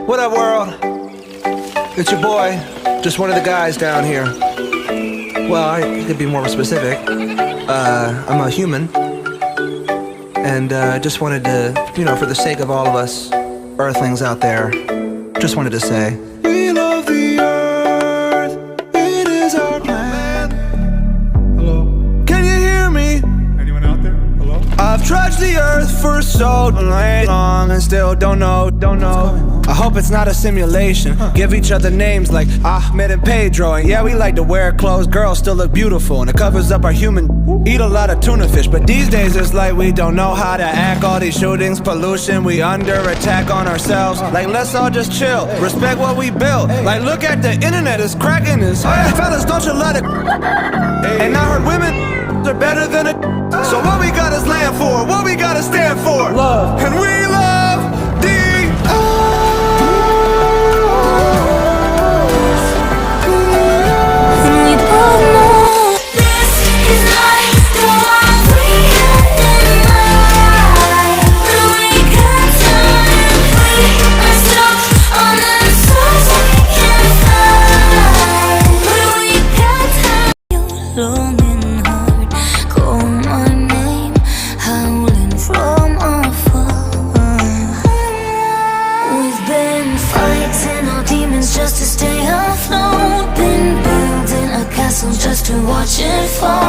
What up, world? It's your boy, just one of the guys down here. Well, I could be more specific. I'm a human. And just wanted to, you know, for the sake of all of us earthlings out there, just wanted to say, we love the earth, it is our plan. Hello? Can you hear me? Anyone out there? Hello? I've trudged the earth for so long and still don't know. I hope it's not a simulation. Give each other names like Ahmed and Pedro. And yeah, we like to wear clothes, girls still look beautiful. And it covers up our human, eat a lot of tuna fish. But these days it's like we don't know how to act. All these shootings, pollution, we under attack on ourselves. Like let's all just chill, respect what we built. Like look at the internet, it's cracking this. Fellas, don't you let it. And I heard women are better than it. So what we got is land for, what we gotta stand for. Love. And we love the earth. Just to stay afloat, been building a castle just to watch it fall.